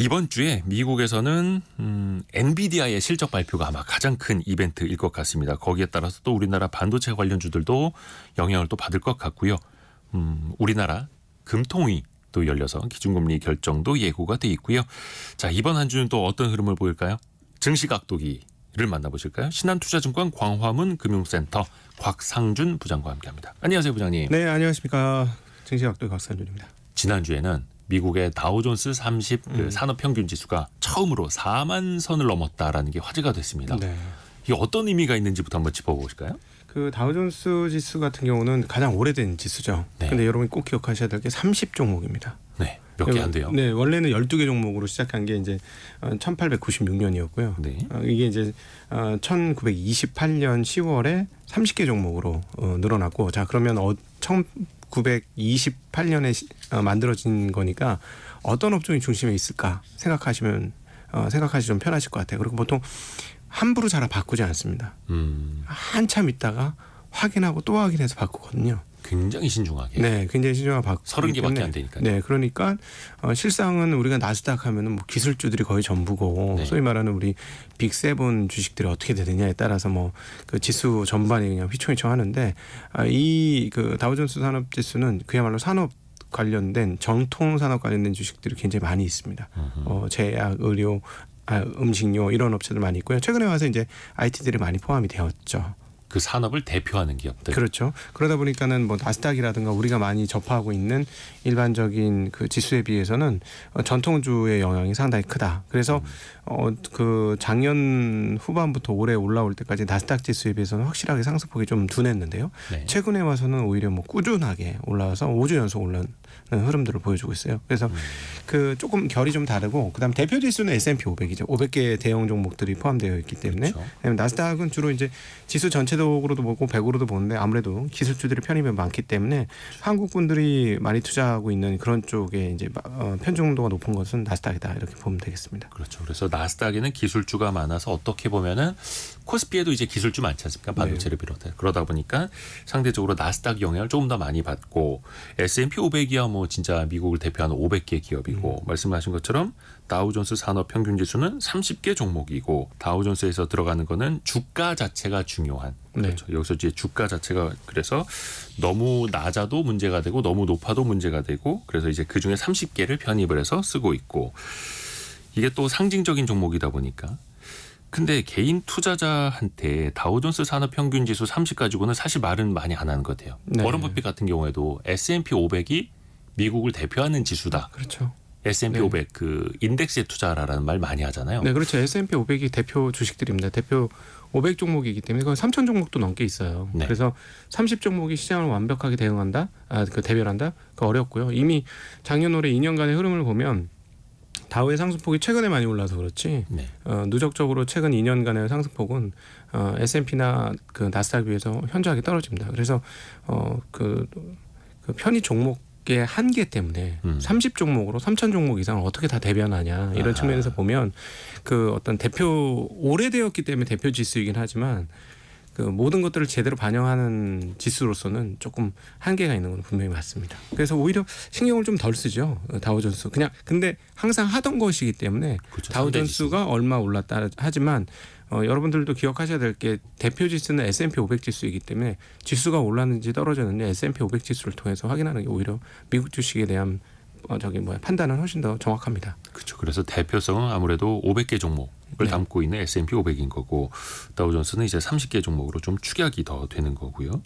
이번 주에 미국에서는 엔비디아의 실적 발표가 아마 가장 큰 이벤트일 것 같습니다. 거기에 따라서 또 우리나라 반도체 관련주들도 영향을 또 받을 것 같고요. 우리나라 금통위 또 열려서 기준금리 결정도 예고가 돼 있고요. 자, 이번 한 주는 또 어떤 흐름을 보일까요? 증시각도기를 만나보실까요? 신한투자증권 광화문 금융센터 곽상준 부장과 함께합니다. 안녕하세요, 부장님. 네, 안녕하십니까. 증시각도기 곽상준입니다. 지난주에는 미국의 다우존스 30 산업평균지수가 처음으로 4만 선을 넘었다라는 게 화제가 됐습니다. 네. 이게 어떤 의미가 있는지부터 한번 짚어보실까요? 그 다우존스 지수 같은 경우는 가장 오래된 지수죠. 네. 근데 여러분이 꼭 기억하셔야 될 게 30 종목입니다. 네, 몇 개 안 돼요. 네, 원래는 12개 종목으로 시작한 게 이제 1896년이었고요. 네. 이게 이제 1928년 10월에 30개 종목으로 늘어났고, 자 그러면 1928년에 만들어진 거니까 어떤 업종이 중심에 있을까 생각하시 좀 편하실 것 같아요. 그리고 보통 함부로 잘 바꾸지 않습니다. 한참 있다가 확인하고 또 확인해서 바꾸거든요. 굉장히 신중하게. 네, 굉장히 신중하게 바꾸기 30개밖에 안 되니까요. 네, 그러니까 실상은 우리가 나스닥 하면은 뭐 기술주들이 거의 전부고, 네. 소위 말하는 우리 빅세븐 주식들이 어떻게 되느냐에 따라서 뭐 그 지수 전반이 그냥 휘청휘청하는데, 이 그 다우존스 산업지수는 그야말로 산업 관련된 정통 산업 관련된 주식들이 굉장히 많이 있습니다. 제약, 의료, 음식료 이런 업체들 많이 있고요. 최근에 와서 이제 IT들이 많이 포함이 되었죠. 그 산업을 대표하는 기업들. 그렇죠. 그러다 보니까는 뭐 나스닥이라든가 우리가 많이 접하고 있는 일반적인 그 지수에 비해서는 전통주의 영향이 상당히 크다. 그래서 그 작년 후반부터 올해 올라올 때까지 나스닥 지수에 비해서는 확실하게 상승폭이 좀 둔했는데요. 네. 최근에 와서는 오히려 뭐 꾸준하게 올라와서 5주 연속 올라는 흐름들을 보여주고 있어요. 그래서 그 조금 결이 좀 다르고, 그다음 대표 지수는 S&P 500이죠. 500개 대형 종목들이 포함되어 있기 때문에. 그렇죠. 나스닥은 주로 이제 지수 전체적으로도 보고 100으로도 보는데, 아무래도 기술주들이 편입이 많기 때문에 한국 분들이 많이 투자하고 있는 그런 쪽에 이제 편중도가 높은 것은 나스닥이다, 이렇게 보면 되겠습니다. 그렇죠. 그래서 나스닥에는 기술주가 많아서 어떻게 보면은 코스피에도 이제 기술주 많지 않습니까? 반도체를 비롯해. 그러다 보니까 상대적으로 나스닥 영향을 조금 더 많이 받고, S&P 500이야 뭐 진짜 미국을 대표하는 500개 기업이고, 말씀하신 것처럼 다우존스 산업평균지수는 30개 종목이고, 다우존스에서 들어가는 거는 주가 자체가 중요한. 그렇죠. 네. 여기서 이제 주가 자체가 그래서 너무 낮아도 문제가 되고 너무 높아도 문제가 되고, 그래서 이제 그 중에 30개를 편입을 해서 쓰고 있고, 이게 또 상징적인 종목이다 보니까. 근데 개인 투자자한테 다우존스 산업평균지수 30 가지고는 사실 말은 많이 안 하는 것 같아요. 네. 워런 버핏 같은 경우에도 S&P 500이 미국을 대표하는 지수다. 그렇죠. S&P 네. 500 그 인덱스에 투자라는 말 많이 하잖아요. 네, 그렇죠. S&P 500이 대표 주식들입니다. 대표 500 종목이기 때문에 그건 3,000 종목도 넘게 있어요. 네. 그래서 30 종목이 시장을 완벽하게 대응한다, 대변한다, 그 어렵고요. 이미 작년 올해 2년간의 흐름을 보면 다우의 상승폭이 최근에 많이 올라서 그렇지, 네. 누적적으로 최근 2년간의 상승폭은 S&P나 그 나스닥에 비해서 현저하게 떨어집니다. 그래서 그 편입 종목의 한계 때문에 30 종목으로 3,000 종목 이상을 어떻게 다 대변하냐, 이런 측면에서 보면 그 어떤 대표 오래되었기 때문에 대표 지수이긴 하지만 그 모든 것들을 제대로 반영하는 지수로서는 조금 한계가 있는 건 분명히 맞습니다. 그래서 오히려 신경을 좀 덜 쓰죠, 다우존스. 그냥 근데 항상 하던 것이기 때문에 그렇죠. 다우존스가 얼마 올랐다 하지만 여러분들도 기억하셔야 될 게, 대표 지수는 S&P 500 지수이기 때문에 지수가 올랐는지 떨어졌는지 S&P 500 지수를 통해서 확인하는 게 오히려 미국 주식에 대한 판단은 훨씬 더 정확합니다. 그렇죠. 그래서 대표성은 아무래도 500개 종목을 네. 담고 있는 S&P 500인 거고, 다우존스는 이제 30개 종목으로 좀 축약이 더 되는 거고요.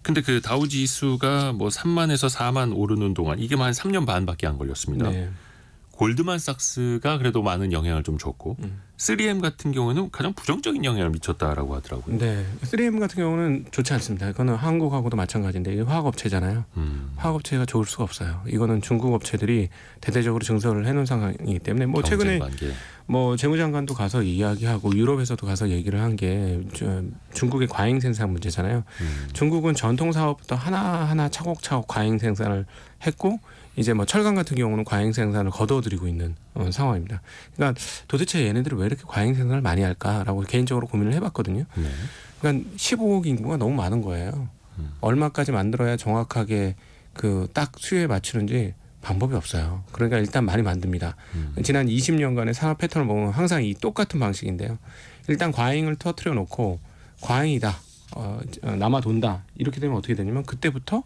근데 그 다우 지수가 뭐 3만에서 4만 오르는 동안 이게 한 3년 반밖에 안 걸렸습니다. 네. 골드만삭스가 그래도 많은 영향을 좀 줬고, 3M 같은 경우는 가장 부정적인 영향을 미쳤다라고 하더라고요. 네, 3M 같은 경우는 좋지 않습니다. 이거는 한국하고도 마찬가지인데, 이게 화학업체잖아요. 화학업체가 좋을 수가 없어요. 이거는 중국 업체들이 대대적으로 증설을 해놓은 상황이기 때문에, 뭐 최근에 관계. 뭐 재무장관도 가서 이야기하고 유럽에서도 가서 얘기를 한 게 중국의 과잉 생산 문제잖아요. 중국은 전통 사업부터 하나하나 차곡차곡 과잉 생산을 했고, 이제 뭐 철강 같은 경우는 과잉 생산을 거둬들이고 있는 상황입니다. 그러니까 도대체 얘네들이 왜 이렇게 과잉 생산을 많이 할까라고 개인적으로 고민을 해봤거든요. 네. 그러니까 15억 인구가 너무 많은 거예요. 얼마까지 만들어야 정확하게 그 딱 수요에 맞추는지 방법이 없어요. 그러니까 일단 많이 만듭니다. 지난 20년간의 산업 패턴을 보면 항상 이 똑같은 방식인데요. 일단 과잉을 터트려 놓고 과잉이다, 남아 돈다 이렇게 되면 어떻게 되냐면 그때부터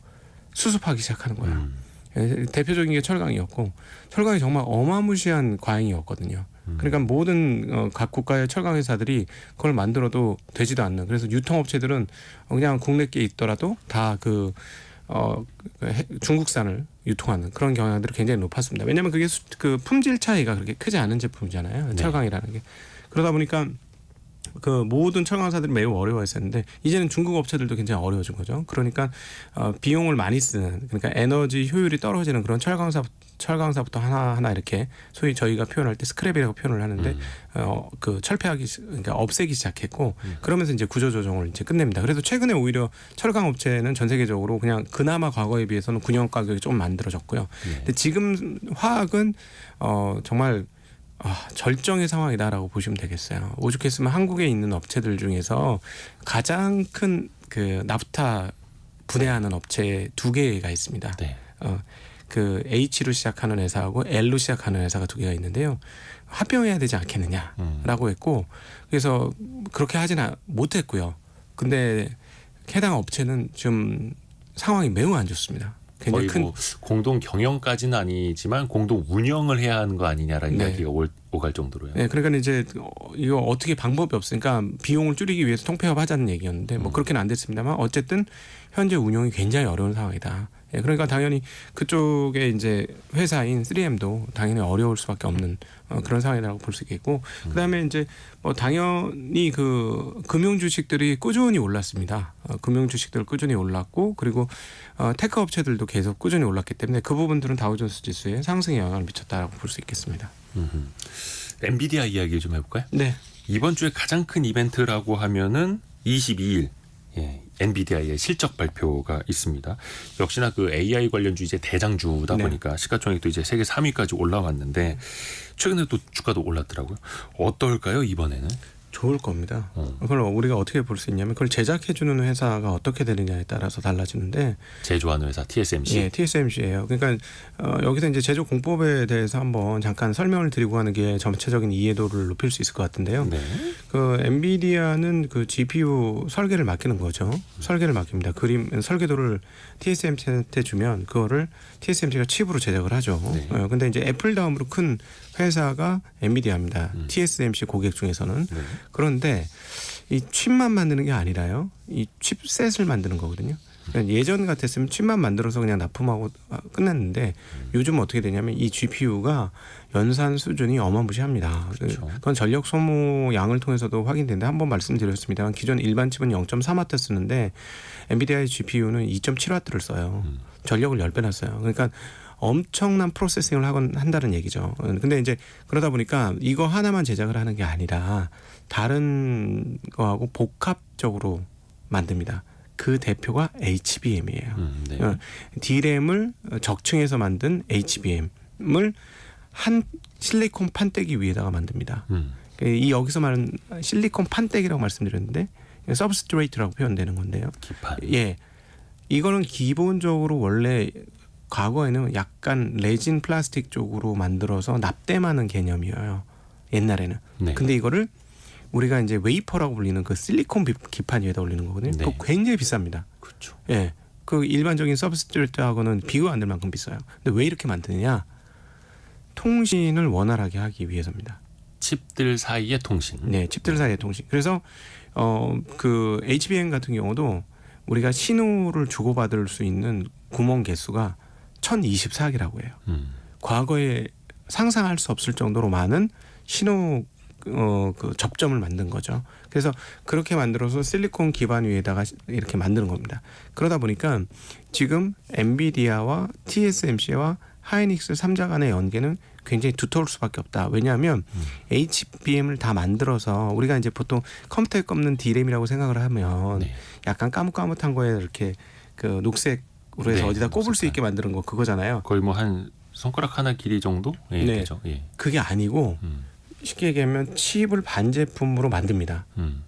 수습하기 시작하는 거예요. 대표적인 게 철강이었고 철강이 정말 어마무시한 과잉이었거든요. 그러니까 모든 각 국가의 철강 회사들이 그걸 만들어도 되지도 않는, 그래서 유통업체들은 그냥 국내께 있더라도 다 중국산을 유통하는 그런 경향들이 굉장히 높았습니다. 왜냐하면 그게 그 품질 차이가 그렇게 크지 않은 제품이잖아요. 네. 철강이라는 게. 그러다 보니까 그 모든 철강사들이 매우 어려워했었는데 이제는 중국 업체들도 굉장히 어려워진 거죠. 그러니까 비용을 많이 쓰는, 그러니까 에너지 효율이 떨어지는 그런 철강사부터 하나하나 이렇게 소위 저희가 표현할 때 스크랩이라고 표현을 하는데 그 철폐하기, 그러니까 없애기 시작했고 그러면서 이제 구조조정을 이제 끝냅니다. 그래서 최근에 오히려 철강 업체는 전 세계적으로 그냥 그나마 과거에 비해서는 군용 가격이 좀 만들어졌고요. 근데 지금 화학은 정말 절정의 상황이다라고 보시면 되겠어요. 오죽했으면 한국에 있는 업체들 중에서 가장 큰 그 나프타 분해하는 업체 2개가 있습니다. 네. 그 H로 시작하는 회사하고 L로 시작하는 회사가 2개가 있는데요. 합병해야 되지 않겠느냐라고 했고, 그래서 그렇게 하지는 못했고요. 근데 해당 업체는 좀 상황이 매우 안 좋습니다. 거의 굉장히 큰 뭐 공동 경영까지는 아니지만 공동 운영을 해야 하는 거 아니냐라는 네. 이야기가 오갈 정도로요. 네, 그러니까 이제 이거 어떻게 방법이 없으니까 비용을 줄이기 위해서 통폐합하자는 얘기였는데 뭐 그렇게는 안 됐습니다만 어쨌든 현재 운영이 굉장히 어려운 상황이다. 예, 그러니까 당연히 그쪽에 이제 회사인 3M도 당연히 어려울 수밖에 없는 그런 상황이라고 볼 수 있겠고, 그다음에 이제 뭐 당연히 그 금융 주식들이 꾸준히 올랐습니다. 금융 주식들 꾸준히 올랐고, 그리고 테크 업체들도 계속 꾸준히 올랐기 때문에 그 부분들은 다우존스 지수에 상승에 영향을 미쳤다라고 볼 수 있겠습니다. 엔비디아 이야기 좀 해볼까요? 네. 이번 주에 가장 큰 이벤트라고 하면은 22일 엔비디아의 실적 발표가 있습니다. 역시나 그 AI 관련주 이제 대장주다 네. 보니까 시가총액도 이제 세계 3위까지 올라왔는데 최근에 또 주가도 올랐더라고요. 어떨까요 이번에는? 좋을 겁니다. 그걸 우리가 어떻게 볼 수 있냐면 그걸 제작해주는 회사가 어떻게 되느냐에 따라서 달라지는데, 제조하는 회사 TSMC. 예, TSMC예요. 그러니까 여기서 이제 제조 공법에 대해서 한번 잠깐 설명을 드리고 하는 게 전체적인 이해도를 높일 수 있을 것 같은데요. 네. 그 엔비디아는 그 GPU 설계를 맡기는 거죠. 설계를 맡깁니다. 설계도를 TSMC한테 주면 그거를 TSMC가 칩으로 제작을 하죠. 네. 근데 이제 애플 다음으로 큰 회사가 엔비디아입니다. TSMC 고객 중에서는. 네. 그런데 이 칩만 만드는 게 아니라요, 이 칩셋을 만드는 거거든요. 그러니까 예전 같았으면 칩만 만들어서 그냥 납품하고 끝냈는데 요즘 어떻게 되냐면 이 GPU가 연산 수준이 어마무시합니다. 그렇죠. 그건 전력 소모 양을 통해서도 확인되는데 한번 말씀드렸습니다만 기존 일반 칩은 0.3W 쓰는데 엔비디아의 GPU는 2.7W를 써요. 전력을 10배나 써요. 그러니까 엄청난 프로세싱을 한다는 얘기죠. 근데 이제 그러다 보니까 이거 하나만 제작을 하는 게 아니라 다른 거하고 복합적으로 만듭니다. 그 대표가 HBM이에요. 네. D램을 적층해서 만든 HBM을 한 실리콘 판때기 위에다가 만듭니다. 이 여기서 말하는 실리콘 판때기라고 말씀드렸는데 서브스트레이트라고 표현되는 건데요. 기판. 예, 이거는 기본적으로 원래 과거에는 약간 레진 플라스틱 쪽으로 만들어서 납땜하는 개념이에요. 옛날에는. 네. 근데 이거를 우리가 이제 웨이퍼라고 불리는 그 실리콘 기판 위에다 올리는 거거든요. 네. 그거 굉장히 비쌉니다. 그렇죠. 예. 그 일반적인 서브스트레이트하고는 비교 안 될 만큼 비싸요. 근데 왜 이렇게 만드느냐? 통신을 원활하게 하기 위해서입니다. 칩들 사이의 통신. 네, 칩들 사이의 통신. 그래서 그 HBM 같은 경우도 우리가 신호를 주고받을 수 있는 구멍 개수가 1024개라고 해요. 과거에 상상할 수 없을 정도로 많은 신호 그 접점을 만든 거죠. 그래서 그렇게 만들어서 실리콘 기반 위에다가 이렇게 만드는 겁니다. 그러다 보니까 지금 엔비디아와 TSMC와 하이닉스 3자 간의 연계는 굉장히 두터울 수밖에 없다. 왜냐하면 HBM을 다 만들어서 우리가 이제 보통 컴퓨터에 꼽는 D램이라고 생각을 하면 네. 약간 까뭇까뭇한 거에 이렇게 그 녹색으로 해서 네, 어디다 꼽을 수 녹색판. 있게 만드는 거 그거잖아요. 거의 뭐 한 손가락 하나 길이 정도? 예, 네. 그죠. 예. 그게 아니고 쉽게 얘기하면 칩을 반제품으로 만듭니다.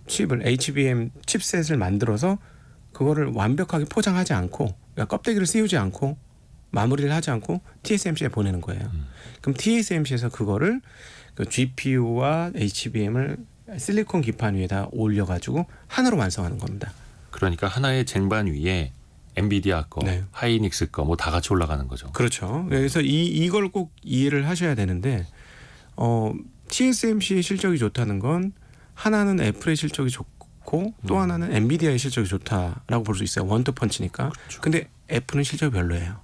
칩을 HBM 칩셋을 만들어서 그거를 완벽하게 포장하지 않고, 그러니까 껍데기를 씌우지 않고 마무리를 하지 않고 TSMC에 보내는 거예요. 그럼 TSMC에서 그거를 그 GPU와 HBM을 실리콘 기판 위에다 올려가지고 하나로 완성하는 겁니다. 그러니까 하나의 쟁반 위에 엔비디아 거, 네. 하이닉스 거 뭐 다 같이 올라가는 거죠. 그렇죠. 그래서 이걸 꼭 이해를 하셔야 되는데 TSMC의 실적이 좋다는 건 하나는 애플의 실적이 좋고 또 하나는 엔비디아의 실적이 좋다라고 볼 수 있어요. 원투펀치니까. 그렇죠. 근데 애플은 실적이 별로예요.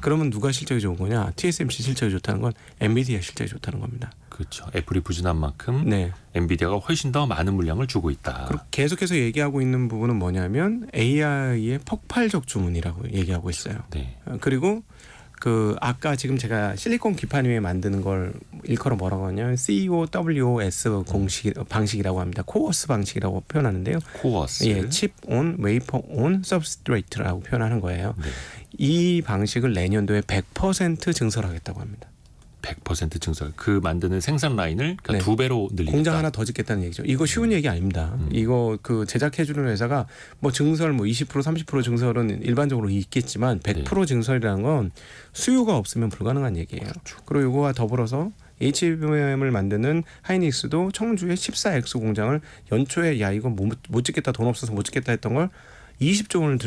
그러면 누가 실적이 좋은 거냐? TSMC 실적이 좋다는 건 엔비디아 실적이 좋다는 겁니다. 그렇죠. 애플이 부진한 만큼 네. 엔비디아가 훨씬 더 많은 물량을 주고 있다. 그리고 계속해서 얘기하고 있는 부분은 뭐냐면 AI의 폭발적 주문이라고 얘기하고 있어요. 네. 그리고 그 아까 지금 제가 실리콘 기판 위에 만드는 걸 일컬어 뭐라고 하냐면 COWS 공식 방식이라고 합니다. 코어스 방식이라고 표현하는데요. 코어스. 예, 칩 온, 웨이퍼 온, 서브스트레이트라고 표현하는 거예요. 네. 이 방식을 내년도에 100% 증설하겠다고 합니다. 100% 증설. 그 만드는 생산 라인을 그러니까 네. 2배로 늘리겠다. 공장 하나 더 짓겠다는 얘기죠. 이거 쉬운 얘기 아닙니다. 이거 그 제작해주는 회사가 뭐 증설 뭐 20% 30% 증설은 일반적으로 있겠지만 100% 증설이라는 건 수요가 없으면 불가능한 얘기예요. 그리고 이거와 더불어서 HBM을 만드는 하이닉스도 청주의 14X 공장을 연초에 야 이거 못 짓겠다 돈 없어서 못 짓겠다 했던 걸 20조 원을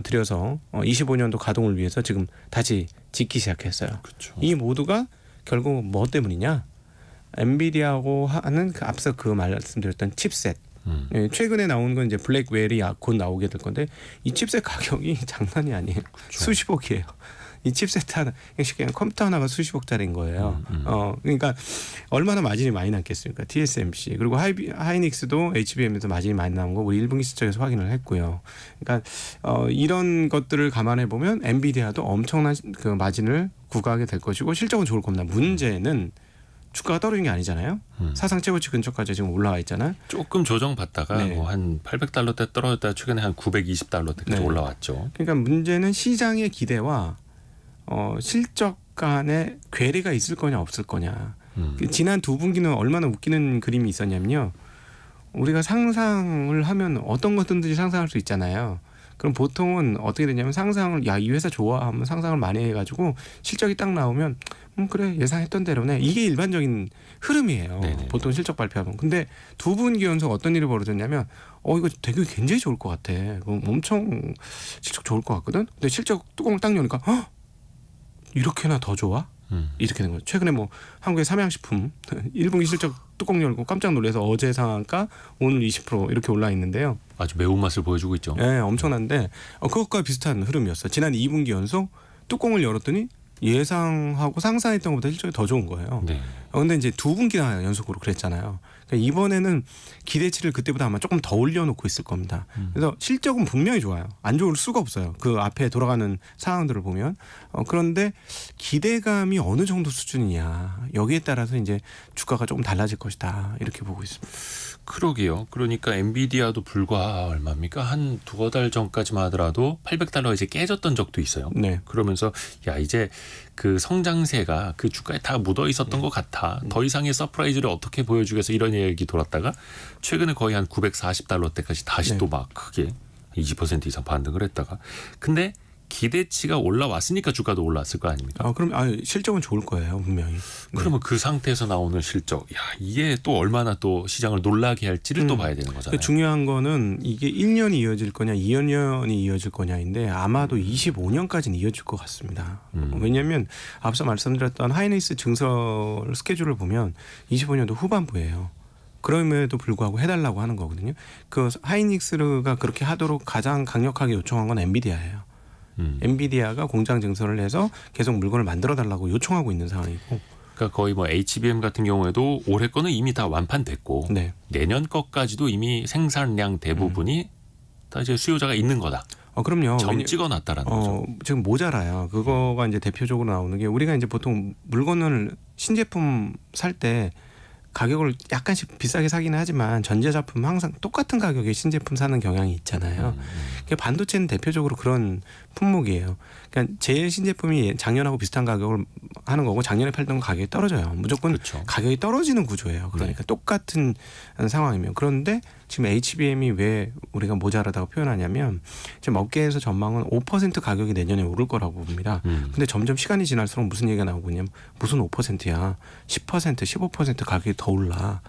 들여서 25년도 가동을 위해서 지금 다시 짓기 시작했어요. 그렇죠. 이 모두가 결국 뭐 때문이냐? 엔비디아하고 하는 그 앞서 그 말씀드렸던 칩셋. 예, 최근에 나온 건 이제 블랙웰이 곧 나오게 될 건데 이 칩셋 가격이 장난이 아니에요. 그렇죠. 수십억이에요. 이 칩셋 하나, 그냥 컴퓨터 하나가 수십억짜리인 거예요. 그러니까 얼마나 마진이 많이 남겠습니까? TSMC 그리고 하이닉스도 HBM에서 마진이 많이 나온 거 우리 1분기 실적에서 확인을 했고요. 그러니까 이런 것들을 감안해 보면 엔비디아도 엄청난 그 마진을 구가하게 될 것이고 실적은 좋을 겁니다. 문제는 주가가 떨어진 게 아니잖아요. 사상 최고치 근처까지 지금 올라와 있잖아요. 조금 조정받다가 네. 뭐 한 800달러대 떨어졌다 최근에 한 920달러대까지 네. 올라왔죠. 그러니까 문제는 시장의 기대와 실적 간의 괴리가 있을 거냐 없을 거냐. 지난 두 분기는 얼마나 웃기는 그림이 있었냐면요. 우리가 상상을 하면 어떤 것든지 상상할 수 있잖아요. 그럼 보통은 어떻게 되냐면 상상을 야 이 회사 좋아 하면 상상을 많이 해가지고 실적이 딱 나오면 그래 예상했던 대로네 이게 일반적인 흐름이에요. 네네. 보통 실적 발표하면. 근데 두 분기 연속 어떤 일이 벌어졌냐면 이거 되게 굉장히 좋을 것 같아. 엄청 실적 좋을 것 같거든. 근데 실적 뚜껑을 딱 여니까 이렇게나 더 좋아? 이렇게 된 거예요. 최근에 뭐 한국의 삼양식품 1분기 실적 뚜껑 열고 깜짝 놀라서 어제 상한가 오늘 20% 이렇게 올라 있는데요. 아주 매운맛을 보여주고 있죠. 네, 엄청난데 그것과 비슷한 흐름이었어요. 지난 2분기 연속 뚜껑을 열었더니 예상하고 상상했던 것보다 실적이 더 좋은 거예요. 네. 근데 이제 두 분기나 연속으로 그랬잖아요. 그러니까 이번에는 기대치를 그때보다 아마 조금 더 올려놓고 있을 겁니다. 그래서 실적은 분명히 좋아요. 안 좋을 수가 없어요. 그 앞에 돌아가는 상황들을 보면. 그런데 기대감이 어느 정도 수준이냐 여기에 따라서 이제 주가가 조금 달라질 것이다 이렇게 보고 있습니다. 그러게요. 그러니까 엔비디아도 불과 얼마입니까? 한 두어 달 전까지만 하더라도 800달러 이제 깨졌던 적도 있어요. 네. 그러면서 야 이제 그 성장세가 그 주가에 다 묻어 있었던 것 같아. 더 이상의 서프라이즈를 어떻게 보여주겠어 이런 얘기 돌았다가 최근에 거의 한 940달러대까지 다시 네. 또 막 크게 20% 이상 반등을 했다가 근데 기대치가 올라왔으니까 주가도 올랐을 거 아닙니까? 그럼 실적은 좋을 거예요 분명히. 네. 그러면 그 상태에서 나오는 실적, 야 이게 또 얼마나 또 시장을 놀라게 할지를 또 봐야 되는 거잖아요. 중요한 거는 이게 1년이 이어질 거냐 2년이 이어질 거냐인데 아마도 25년까지는 이어질 것 같습니다. 왜냐하면 앞서 말씀드렸던 하이닉스 증설 스케줄을 보면 25년도 후반부예요. 그럼에도 불구하고 해달라고 하는 거거든요. 그 하이닉스가 그렇게 하도록 가장 강력하게 요청한 건 엔비디아예요. 엔비디아가 공장 증설을 해서 계속 물건을 만들어 달라고 요청하고 있는 상황이고. 그러니까 거의 뭐 HBM 같은 경우에도 올해 거는 이미 다 완판됐고 네. 내년 것까지도 이미 생산량 대부분이 다 이제 수요자가 있는 거다. 그럼요. 점 찍어놨다라는 거죠. 지금 모자라요. 그거가 이제 대표적으로 나오는 게 우리가 이제 보통 물건을 신제품 살 때 가격을 약간씩 비싸게 사기는 하지만 전자제품 항상 똑같은 가격에 신제품 사는 경향이 있잖아요. 반도체는 대표적으로 그런 품목이에요. 그러니까 제일 신제품이 작년하고 비슷한 가격을 하는 거고 작년에 팔던 가격이 떨어져요. 무조건 그렇죠. 가격이 떨어지는 구조예요. 그러니까 네. 똑같은 상황이면. 그런데 지금 HBM이 왜 우리가 모자라다고 표현하냐면 지금 업계에서 전망은 5% 가격이 내년에 오를 거라고 봅니다. 근데 점점 시간이 지날수록 무슨 얘기가 나오고 있냐면 무슨 5%야. 10%, 15% 가격이 더 올라.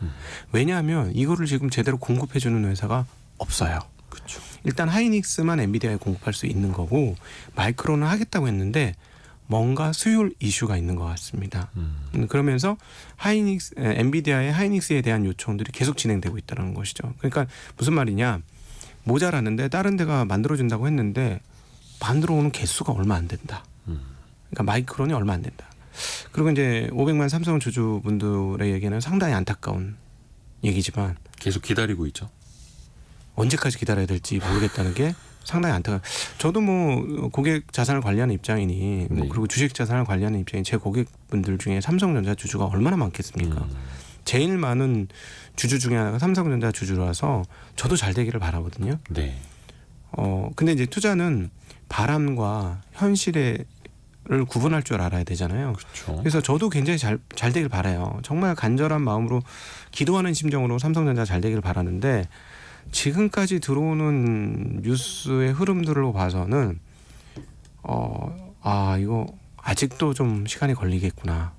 왜냐하면 이거를 지금 제대로 공급해주는 회사가 없어요. 그렇죠. 일단 하이닉스만 엔비디아에 공급할 수 있는 거고 마이크론은 하겠다고 했는데 뭔가 수율 이슈가 있는 것 같습니다. 그러면서 엔비디아의 하이닉스에 대한 요청들이 계속 진행되고 있다는 것이죠. 그러니까 무슨 말이냐, 모자라는데 다른 데가 만들어준다고 했는데 만들어 오는 개수가 얼마 안 된다. 그러니까 마이크론이 얼마 안 된다. 그리고 이제 500만 삼성 주주분들의 얘기는 상당히 안타까운 얘기지만 계속 기다리고 있죠. 언제까지 기다려야 될지 모르겠다는 게 상당히 안타까워요. 저도 뭐 고객 자산을 관리하는 입장이니 뭐 네. 그리고 주식 자산을 관리하는 입장인 제 고객분들 중에 삼성전자 주주가 얼마나 많겠습니까? 제일 많은 주주 중에 하나가 삼성전자 주주라서 저도 잘 되기를 바라거든요. 네. 근데 이제 투자는 바람과 현실을 구분할 줄 알아야 되잖아요. 그렇죠. 그래서 저도 굉장히 잘 되길 바라요. 정말 간절한 마음으로 기도하는 심정으로 삼성전자 잘 되길 바라는데 지금까지 들어오는 뉴스의 흐름들로 봐서는 이거 아직도 좀 시간이 걸리겠구나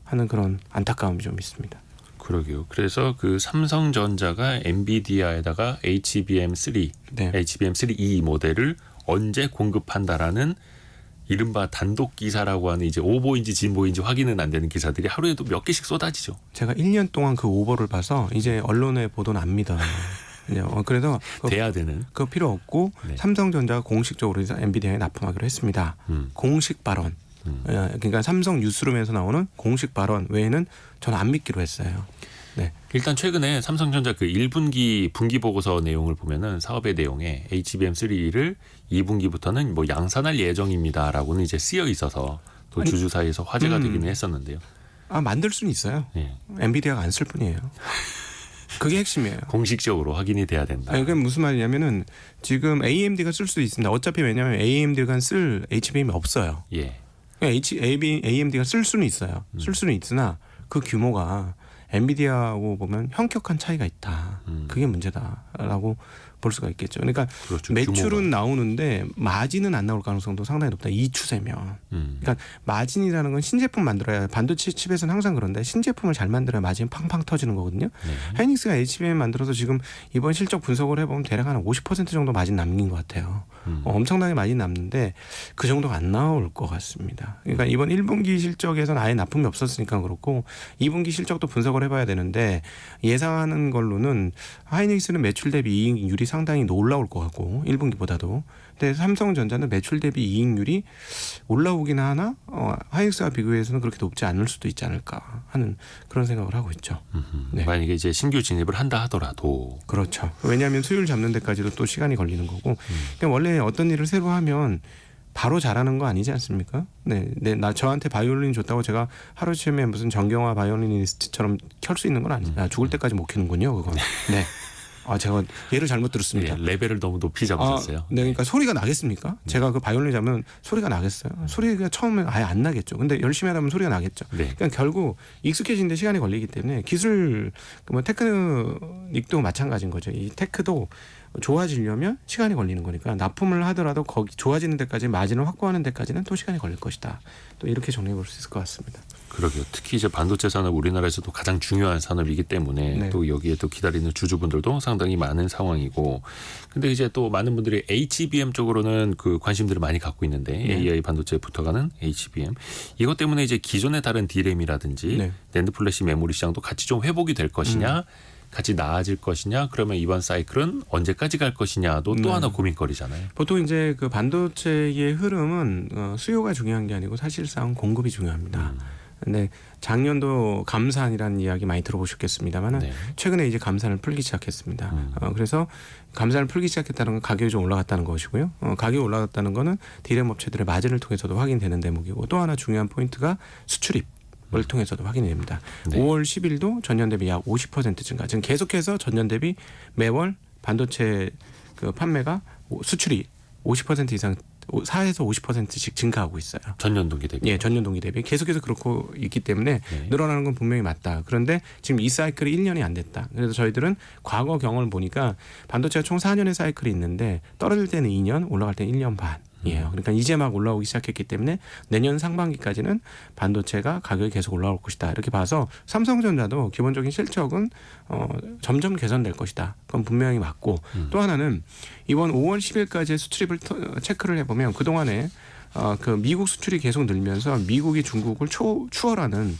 하는 그런 안타까움이 좀 있습니다. 그러게요. 그래서 그 삼성전자가 엔비디아에다가 HBM3, 네. HBM3E 모델을 언제 공급한다라는 이른바 단독 기사라고 하는 이제 오보인지 진보인지 확인은 안 되는 기사들이 하루에도 몇 개씩 쏟아지죠. 제가 1년 동안 그 오보를 봐서 이제 언론의 보도는 안 믿어요. 그래서 돼야 되는. 그거 필요 없고 네. 삼성전자가 공식적으로 엔비디아에 납품하기로 했습니다. 공식 발언. 그러니까 삼성 뉴스룸에서 나오는 공식 발언 외에는 저는 안 믿기로 했어요. 네. 일단 최근에 삼성전자 그 1분기 분기 보고서 내용을 보면은 사업의 내용에 HBM3를 2분기부터는 뭐 양산할 예정입니다라고는 이제 쓰여 있어서 또 주주 사이에서 화제가 되기는 했었는데요. 만들 수는 있어요. 네. 엔비디아가 안 쓸 뿐이에요. 그게 핵심이에요. 공식적으로 확인이 돼야 된다. 그게 무슨 말이냐면은 지금 AMD가 쓸 수 있습니다. 어차피 왜냐하면 AMD가 쓸 HBM이 없어요. 예. AMD가 쓸 수는 있어요. 쓸 수는 있으나 그 규모가 엔비디아하고 보면 현격한 차이가 있다. 그게 문제다라고 볼 수가 있겠죠. 그러니까 그렇죠. 매출은 규모가. 나오는데 마진은 안 나올 가능성도 상당히 높다. 이 추세면. 그러니까 마진이라는 건 신제품 만들어야, 반도체 칩에서는 항상 그런데 신제품을 잘 만들어야 마진 팡팡 터지는 거거든요. 네. 하이닉스가 HBM 만들어서 지금 이번 실적 분석을 해보면 대략 한 50% 정도 마진 남긴 것 같아요. 엄청나게 마진 남는데 그 정도가 안 나올 것 같습니다. 그러니까 이번 1분기 실적에서는 아예 납품이 없었으니까 그렇고 2분기 실적도 분석을 해봐야 되는데 예상하는 걸로는 하이닉스는 매출 대비 이익률이 상당히 올라올 것 같고 1분기보다도. 근데 삼성전자는 매출 대비 이익률이 올라오긴 하나 하이닉스와 비교해서는 그렇게 높지 않을 수도 있지 않을까 하는 그런 생각을 하고 있죠. 네. 만약에 이제 신규 진입을 한다 하더라도 그렇죠. 왜냐하면 수율 잡는 데까지도 또 시간이 걸리는 거고. 그러니까 원래 어떤 일을 새로 하면 바로 잘하는 거 아니지 않습니까? 네, 저한테 바이올린 줬다고 제가 하루쯤에 무슨 정경화 바이올리니스트처럼 켤 수 있는 건 아니죠. 죽을 때까지 못 켜는군요, 그건. 네. 제가 예를 잘못 들었습니다. 예, 레벨을 너무 높이 잡으셨어요. 네, 그러니까 소리가 나겠습니까? 제가 그 바이올린 잡으면 소리가 나겠어요. 소리가 처음에 아예 안 나겠죠. 근데 열심히 하다 보면 소리가 나겠죠. 네. 그러니까 결국 익숙해지는데 시간이 걸리기 때문에 기술, 테크닉도 마찬가지인 거죠. 이 테크도 좋아지려면 시간이 걸리는 거니까 납품을 하더라도 거기 좋아지는 데까지 마진을 확보하는 데까지는 또 시간이 걸릴 것이다. 또 이렇게 정리해 볼 수 있을 것 같습니다. 그러게요. 특히 이제 반도체 산업 우리나라에서도 가장 중요한 산업이기 때문에 네. 또 여기에 또 기다리는 주주분들도 상당히 많은 상황이고, 근데 이제 또 많은 분들이 HBM 쪽으로는 그 관심들을 많이 갖고 있는데 네. AI 반도체에 붙어가는 HBM 이것 때문에 이제 기존의 다른 D램이라든지 네. 낸드 플래시 메모리 시장도 같이 좀 회복이 될 것이냐. 같이 나아질 것이냐, 그러면 이번 사이클은 언제까지 갈 것이냐도 또 하나 고민거리잖아요. 보통 이제 그 반도체의 흐름은 수요가 중요한 게 아니고 사실상 공급이 중요합니다. 근데 작년도 감산이라는 이야기 많이 들어보셨겠습니다만은 네. 최근에 이제 감산을 풀기 시작했습니다. 그래서 감산을 풀기 시작했다는 건 가격이 좀 올라갔다는 것이고요. 가격이 올라갔다는 거는 디램 업체들의 마진을 통해서도 확인되는 대목이고, 또 하나 중요한 포인트가 수출입. 을 통해서도 확인이 됩니다. 네. 5월 10일도 전년 대비 약 50% 증가. 지금 계속해서 전년 대비 매월 반도체 그 판매가 수출이 50% 이상 4에서 50%씩 증가하고 있어요. 전년 동기 대비. 예, 전년 동기 대비 계속해서 그렇고 있기 때문에 네. 늘어나는 건 분명히 맞다. 그런데 지금 이 사이클이 1년이 안 됐다. 그래서 저희들은 과거 경험을 보니까 반도체가 총 4년의 사이클이 있는데 떨어질 때는 2년, 올라갈 때는 1년 반이에요. 그러니까 이제 막 올라오기 시작했기 때문에 내년 상반기까지는 반도체가 가격이 계속 올라올 것이다. 이렇게 봐서 삼성전자도 기본적인 실적은 점점 개선될 것이다. 그건 분명히 맞고 또 하나는 이번 5월 10일까지의 수출입을 체크를 해보면 그동안에 그 미국 수출이 계속 늘면서 미국이 중국을 추월하는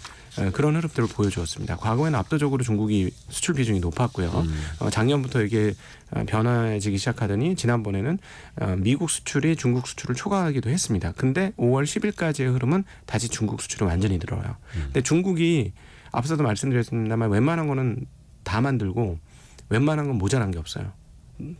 그런 흐름들을 보여주었습니다. 과거에는 압도적으로 중국이 수출 비중이 높았고요. 작년부터 이게 변화해지기 시작하더니 지난번에는 미국 수출이 중국 수출을 초과하기도 했습니다. 근데 5월 10일까지의 흐름은 다시 중국 수출이 완전히 늘어요. 근데 중국이 앞서도 말씀드렸습니다만 웬만한 거는 다 만들고 웬만한 건 모자란 게 없어요.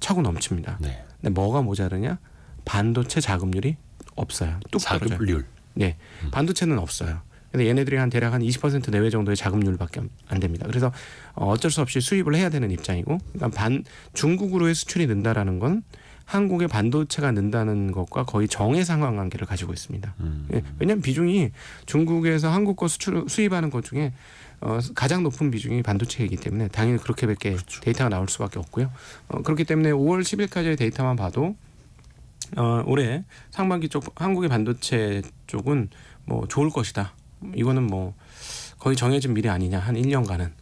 차고 넘칩니다. 네. 근데 뭐가 모자르냐? 반도체 자급률이 없어요. 뚝 떨어져요. 자급률. 네, 반도체는 없어요. 근데 얘네들이 대략 한 20% 내외 정도의 자급률밖에 안 됩니다. 그래서 어쩔 수 없이 수입을 해야 되는 입장이고, 그러니까 중국으로의 수출이 는다라는 건 한국의 반도체가 는다는 것과 거의 정의 상관관계를 가지고 있습니다. 예, 왜냐하면 비중이 중국에서 한국 거 수입하는 것 중에 가장 높은 비중이 반도체이기 때문에 당연히 그렇게밖에 그렇죠. 데이터가 나올 수밖에 없고요. 그렇기 때문에 5월 10일까지의 데이터만 봐도 올해 상반기 쪽 한국의 반도체 쪽은 뭐 좋을 것이다. 이거는 뭐 거의 정해진 미래 아니냐, 한 1년간은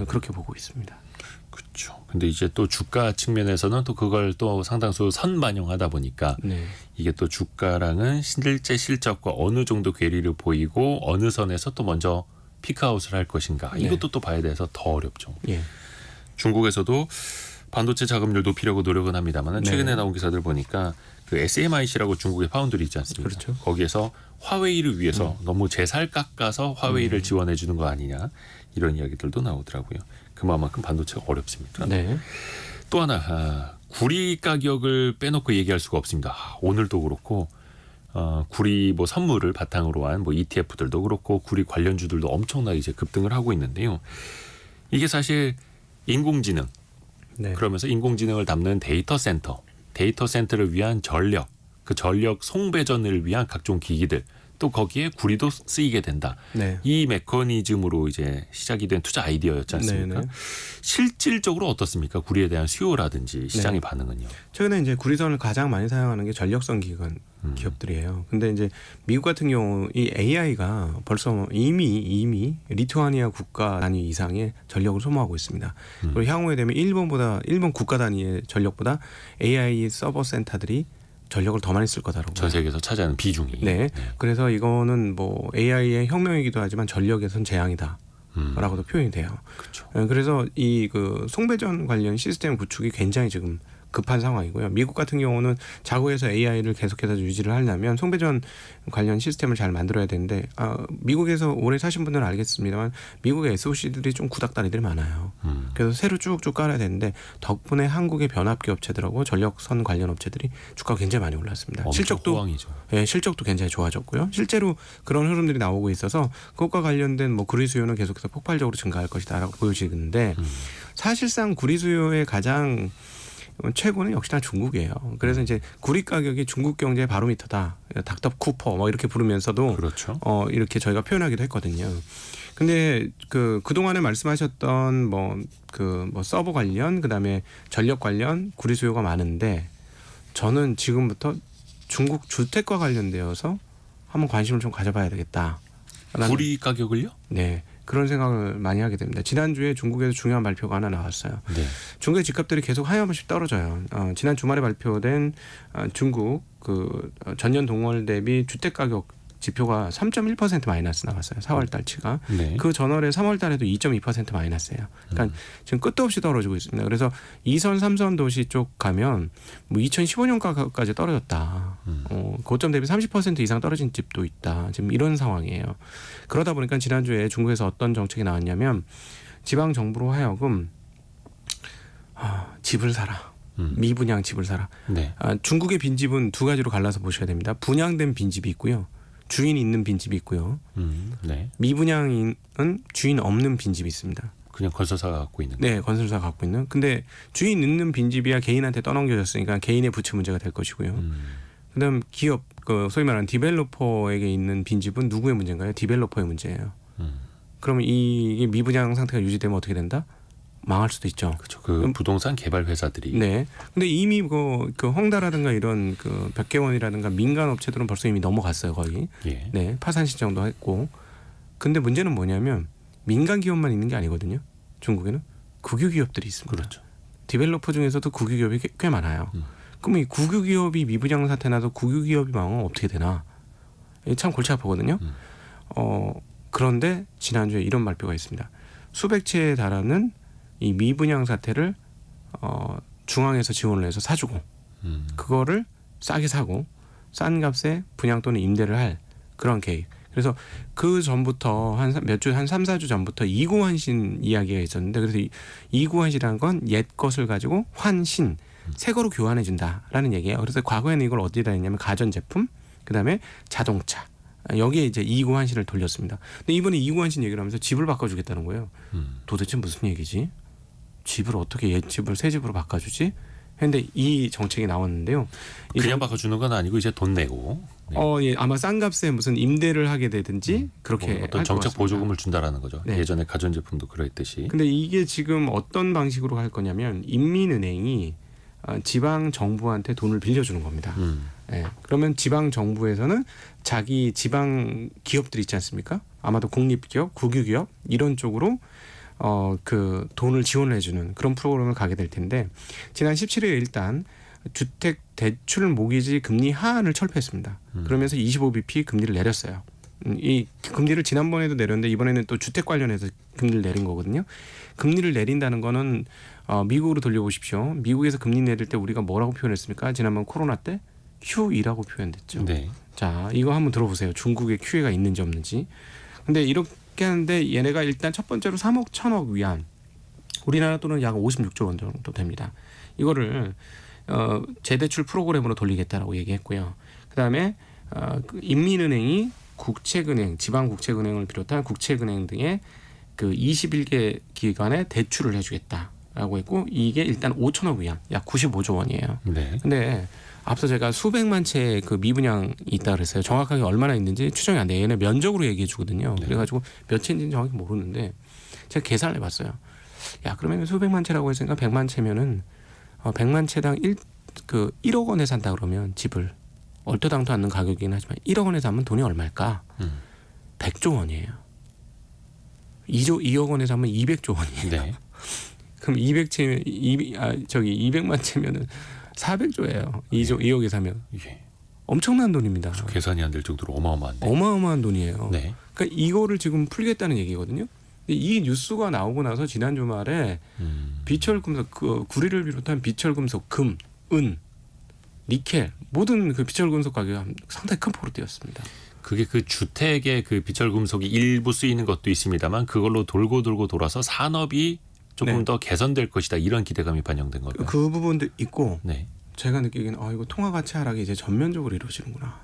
그렇게 보고 있습니다. 그렇죠. 근데 이제 또 주가 측면에서는 또 그걸 또 상당수 선반영하다 보니까 네. 이게 또 주가랑은 실제 실적과 어느 정도 괴리를 보이고 어느 선에서 또 먼저 피크아웃을 할 것인가, 네. 이것도 또 봐야 돼서 더 어렵죠. 예. 중국에서도 반도체 자급률 높이려고 노력은 합니다만 네. 최근에 나온 기사들 보니까 그 SMIC라고 중국의 파운드리 있지 않습니까? 그렇죠. 거기에서 화웨이를 위해서 너무 제살 깎아서 화웨이를 지원해 주는 거 아니냐, 이런 이야기들도 나오더라고요. 그만큼 반도체가 어렵습니다. 네. 또 하나, 구리 가격을 빼놓고 얘기할 수가 없습니다. 오늘도 그렇고 구리 뭐 선물을 바탕으로 한 뭐 ETF들도 그렇고 구리 관련주들도 엄청나게 이제 급등을 하고 있는데요. 이게 사실 인공지능, 네. 그러면서 인공지능을 담는 데이터 센터를 위한 전력, 그 전력 송배전을 위한 각종 기기들, 또 거기에 구리도 쓰이게 된다. 네. 이 메커니즘으로 이제 시작이 된 투자 아이디어였지 않습니까? 네네. 실질적으로 어떻습니까? 구리에 대한 수요라든지 시장의 네. 반응은요? 최근에 이제 구리선을 가장 많이 사용하는 게 전력선 기관 기업들이에요. 근데 이제 미국 같은 경우 이 AI가 벌써 이미 리투아니아 국가 단위 이상의 전력을 소모하고 있습니다. 그리고 향후에 되면 일본 국가 단위의 전력보다 AI 서버 센터들이 전력을 더 많이 쓸 거다라고. 전 세계에서 차지하는 비중이. 네. 그래서 이거는 뭐 AI의 혁명이기도 하지만 전력에선 재앙이다. 라고도 표현이 돼요. 그렇죠. 그래서 이 그 송배전 관련 시스템 구축이 굉장히 지금 급한 상황이고요. 미국 같은 경우는 자국에서 AI를 계속해서 유지를 하려면 송배전 관련 시스템을 잘 만들어야 되는데 미국에서 오래 사신 분들은 알겠습니다만 미국의 SOC들이 좀 구닥다리들이 많아요. 그래서 새로 쭉쭉 깔아야 되는데 덕분에 한국의 변압기 업체들하고 전력선 관련 업체들이 주가가 굉장히 많이 올랐습니다. 실적도 호황이죠. 예, 실적도 굉장히 좋아졌고요. 실제로 그런 흐름들이 나오고 있어서 그것과 관련된 뭐 구리 수요는 계속해서 폭발적으로 증가할 것이다라고 보여지는데 사실상 구리 수요의 가장 최고는 역시나 중국이에요. 그래서 이제 구리 가격이 중국 경제의 바로미터다. 닥터 쿠퍼 뭐 이렇게 부르면서도 그렇죠. 이렇게 저희가 표현하기도 했거든요. 근데 그동안에 말씀하셨던 뭐 서버 관련 그다음에 전력 관련 구리 수요가 많은데 저는 지금부터 중국 주택과 관련되어서 한번 관심을 좀 가져봐야 되겠다. 구리 가격을요? 네. 그런 생각을 많이 하게 됩니다. 지난주에 중국에서 중요한 발표가 하나 나왔어요. 네. 중국의 집값들이 계속 하염없이 떨어져요. 지난 주말에 발표된 중국 전년 동월 대비 주택 가격 지표가 3.1% 마이너스 나왔어요. 4월 달치가. 네. 그 전월에 3월 달에도 2.2% 마이너스예요. 그러니까 지금 끝도 없이 떨어지고 있습니다. 그래서 2선, 3선 도시 쪽 가면 뭐 2015년 가격까지 떨어졌다. 고점 대비 30% 이상 떨어진 집도 있다. 지금 이런 상황이에요. 그러다 보니까 지난주에 중국에서 어떤 정책이 나왔냐면 지방 정부로 하여금 집을 사라. 미분양 집을 사라. 네. 중국의 빈집은 두 가지로 갈라서 보셔야 됩니다. 분양된 빈집이 있고요. 주인이 있는 빈집이 있고요. 네. 미분양은 주인 없는 빈집이 있습니다. 그냥 건설사가 갖고 있는. 네, 건설사가 갖고 있는. 근데 주인 있는 빈집이야 개인한테 떠넘겨졌으니까 개인의 부채 문제가 될 것이고요. 그다음 기업 그 소위 말하는 디벨로퍼에게 있는 빈집은 누구의 문제인가요? 디벨로퍼의 문제예요. 그러면 이게 미분양 상태가 유지되면 어떻게 된다? 망할 수도 있죠. 그렇죠. 그 부동산 개발 회사들이 네. 근데 이미 그 헝다라든가 이런 그 백개원이라든가 민간 업체들은 벌써 이미 넘어갔어요, 거의. 예. 네. 파산 신청도 했고. 근데 문제는 뭐냐면 민간 기업만 있는 게 아니거든요. 중국에는 국유 기업들이 있습니다. 그렇죠. 디벨로퍼 중에서도 국유 기업이 꽤 많아요. 그럼 이 국유 기업이 미분양 사태 나서 국유 기업이 망하면 어떻게 되나? 이게 참 골치 아프거든요. 그런데 지난주에 이런 발표가 있습니다. 수백 채에 달하는 이 미분양 사태를 중앙에서 지원을 해서 사주고 그거를 싸게 사고 싼 값에 분양 또는 임대를 할 그런 계획. 그래서 그 전부터 한 3, 4주 전부터 이구환신 이야기가 있었는데 그래서 이구환신이라는 건 옛 것을 가지고 환신, 새 거로 교환해 준다라는 얘기예요. 그래서 과거에는 이걸 어디다 했냐면 가전제품, 그다음에 자동차. 여기에 이제 이구환신을 돌렸습니다. 근데 이번에 이구환신 얘기를 하면서 집을 바꿔주겠다는 거예요. 도대체 무슨 얘기지? 집을 어떻게 옛 집을 새 집으로 바꿔주지? 근데 이 정책이 나왔는데요. 그냥 바꿔주는 건 아니고 이제 돈 내고. 네. 예, 아마 싼 값에 무슨 임대를 하게 되든지 그렇게 뭐 어떤 할 정책 것 같습니다. 보조금을 준다라는 거죠. 네. 예전에 가전제품도 그랬듯이. 근데 이게 지금 어떤 방식으로 할 거냐면 인민은행이 지방 정부한테 돈을 빌려주는 겁니다. 예, 그러면 지방 정부에서는 자기 지방 기업들 있지 않습니까? 아마도 공립기업, 국유기업 이런 쪽으로 그 돈을 지원을 해주는 그런 프로그램을 가게 될 텐데 지난 17일에 일단 주택 대출 모기지 금리 하한을 철폐했습니다. 그러면서 25bp 금리를 내렸어요. 이 금리를 지난번에도 내렸는데 이번에는 또 주택 관련해서 금리를 내린 거거든요. 금리를 내린다는 거는 미국으로 돌려보십시오. 미국에서 금리 내릴 때 우리가 뭐라고 표현했습니까? 지난번 코로나 때 QE라고 표현됐죠. 네. 자, 이거 한번 들어보세요. 중국에 QE가 있는지 없는지. 근데 이렇게 하는데 얘네가 일단 첫 번째로 3억 1천억 위안, 우리나라 돈은 약 56조 원 정도 됩니다. 이거를 재대출 프로그램으로 돌리겠다라고 얘기했고요. 그다음에 그 인민은행이 국책은행, 지방국책은행을 비롯한 국책은행 등의 그 21개 기관에 대출을 해주겠다라고 했고 이게 일단 5천억 위안, 약 95조 원이에요. 네. 근데 앞서 제가 수백만 채 그 미분양이 있다 그랬어요. 정확하게 얼마나 있는지 추정이 안 돼요. 얘네 면적으로 얘기해 주거든요. 네. 그래가지고 몇 채인지는 정확히 모르는데 제가 계산을 해봤어요. 야, 그러면 수백만 채라고 했으니까 100만 채면은 100만 채당 1억 원에 산다 그러면 집을 얼토당토 않는 가격이긴 하지만 1억 원에 사면 돈이 얼마일까? 100조 원이에요. 2억 원에 사면 200조 원이에요. 네. 그럼 200만 채면은 400조예요. 2억에 사면 예. 엄청난 돈입니다. 계산이 안 될 정도로 어마어마한데. 어마어마한 돈이에요. 네. 그러니까 이거를 지금 풀겠다는 얘기거든요. 근데 이 뉴스가 나오고 나서 지난 주말에 비철금속, 그 구리를 비롯한 비철금속, 금, 은, 니켈 모든 그 비철금속 가격이 상당히 큰 폭으로 뛰었습니다. 그게 그 주택의 그 비철금속이 일부 쓰이는 것도 있습니다만 그걸로 돌고 돌아서 산업이 조금 네. 더 개선될 것이다 이런 기대감이 반영된 거예요. 그 부분도 있고 네. 제가 느끼기에는 이거 통화 가치 하락이 이제 전면적으로 이루어지는구나.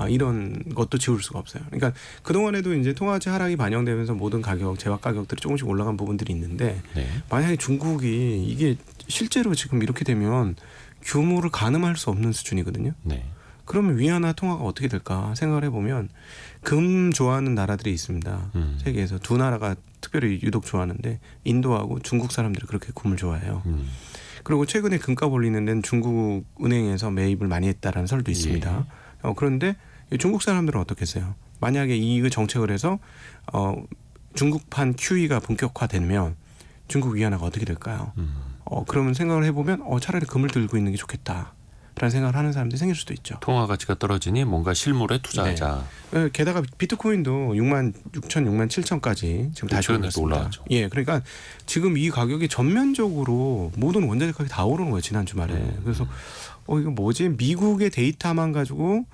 이런 것도 지울 수가 없어요. 그러니까 그 동안에도 이제 통화 가치 하락이 반영되면서 모든 가격, 재화 가격들이 조금씩 올라간 부분들이 있는데 네. 만약에 중국이 이게 실제로 지금 이렇게 되면 규모를 가늠할 수 없는 수준이거든요. 네. 그러면 위안화 통화가 어떻게 될까 생각을 해보면 금 좋아하는 나라들이 있습니다. 세계에서 두 나라가 특별히 유독 좋아하는데 인도하고 중국 사람들이 그렇게 금을 좋아해요. 그리고 최근에 금값 올리는 데는 중국 은행에서 매입을 많이 했다라는 설도 있습니다. 그런데 중국 사람들은 어떻겠어요? 만약에 이 정책을 해서 중국판 QE가 본격화되면 중국 위안화가 어떻게 될까요? 그러면 생각을 해보면 차라리 금을 들고 있는 게 좋겠다. 라는 생각을 하는 사람들이 생길 수도 있죠. 통화 가치가 떨어지니 뭔가 실물에 투자하자. 네. 게다가 비트코인도 6만 6천, 6만 7천까지 지금 다시 최근에 또 올랐습니다. 올라왔죠. 예, 그러니까 지금 이 가격이 전면적으로 모든 원자재 가격이 다 오르는 거예요 지난 주말에. 그래서 이거 뭐지? 미국의 데이터만 가지고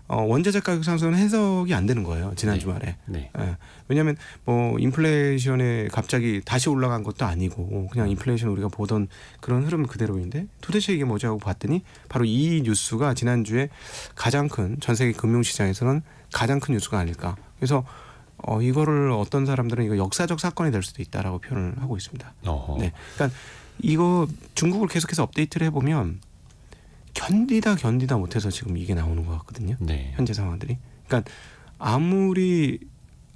원자재 가격 상승은 해석이 안 되는 거예요 지난 네. 주말에. 네. 예. 왜냐하면 뭐 인플레이션에 갑자기 다시 올라간 것도 아니고 그냥 인플레이션 우리가 보던 그런 흐름 그대로인데 도대체 이게 뭐지 하고 봤더니 바로 이 뉴스가 지난주에 가장 큰 전 세계 금융시장에서는 가장 큰 뉴스가 아닐까. 그래서 이거를 어떤 사람들은 이거 역사적 사건이 될 수도 있다라고 표현을 하고 있습니다. 어허. 네, 그러니까 이거 중국을 계속해서 업데이트를 해보면 견디다 못해서 지금 이게 나오는 것 같거든요. 네. 현재 상황들이. 그러니까 아무리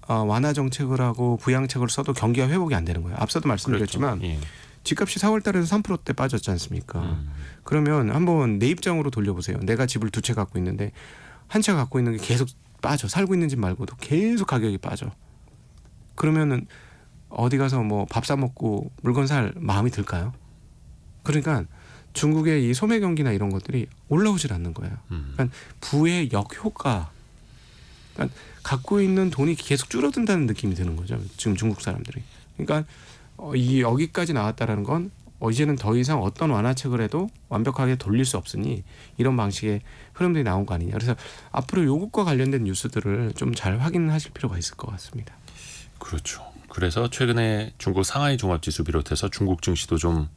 완화 정책을 하고 부양책을 써도 경기가 회복이 안 되는 거예요. 앞서도 말씀드렸지만 그렇죠. 예. 집값이 4월달에서 3%대 빠졌지 않습니까? 그러면 한번 내 입장으로 돌려보세요. 내가 집을 2채 갖고 있는데 한 채 갖고 있는 게 계속 빠져. 살고 있는 집 말고도 계속 가격이 빠져. 그러면은 어디 가서 뭐 밥 사 먹고 물건 살 마음이 들까요? 그러니까 중국의 이 소매 경기나 이런 것들이 올라오질 않는 거예요. 그러니까 부의 역효과. 그러니까 갖고 있는 돈이 계속 줄어든다는 느낌이 드는 거죠. 지금 중국 사람들이. 그러니까 이 여기까지 나왔다라는 건 이제는 더 이상 어떤 완화책을 해도 완벽하게 돌릴 수 없으니 이런 방식의 흐름들이 나온 거 아니냐. 그래서 앞으로 요것과 관련된 뉴스들을 좀 잘 확인하실 필요가 있을 것 같습니다. 그렇죠. 그래서 최근에 중국 상하이 종합지수 비롯해서 중국 증시도 좀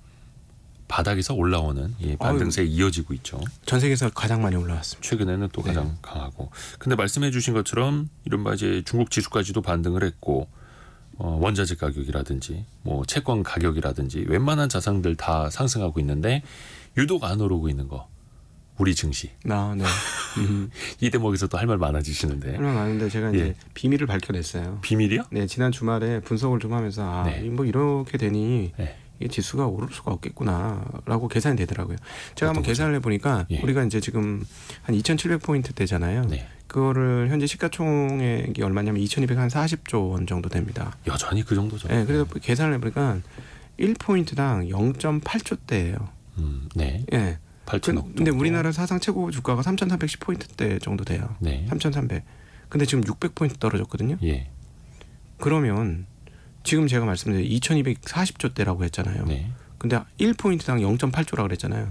바닥에서 올라오는 반등세에 이어지고 있죠. 전 세계에서 가장 많이 올라왔습니다. 최근에는 또 가장 강하고. 근데 말씀해 주신 것처럼 이른바 이제 중국 지수까지도 반등을 했고 원자재 가격이라든지 뭐 채권 가격이라든지 웬만한 자산들 다 상승하고 있는데 유독 안 오르고 있는 거 우리 증시. 네. 이 대목에서 또 할 말 많아지시는데. 얼마 많은데 제가 이제 비밀을 밝혀냈어요. 비밀이요? 네, 지난 주말에 분석을 좀 하면서 뭐 이렇게 되니 이 지수가 오를 수가 없겠구나라고 계산이 되더라고요. 제가 한번 계산을 해보니까 우리가 이제 지금 한 2,700포인트대잖아요. 그거를 현재 시가총액이 얼마냐면 2,240조 원 정도 됩니다. 여전히 그 정도죠. 네, 그래서 계산을 해보니까 1포인트당 0.8조대예요. 네. 예. 8천억 정도. 근데 우리나라 사상 최고 주가가 3,310포인트대 정도 돼요. 네. 3,300. 근데 지금 600포인트 떨어졌거든요. 예. 그러면 지금 제가 말씀드린 2,240조대라고 했잖아요. 네. 근데 1포인트당 0.8조라고 그랬잖아요.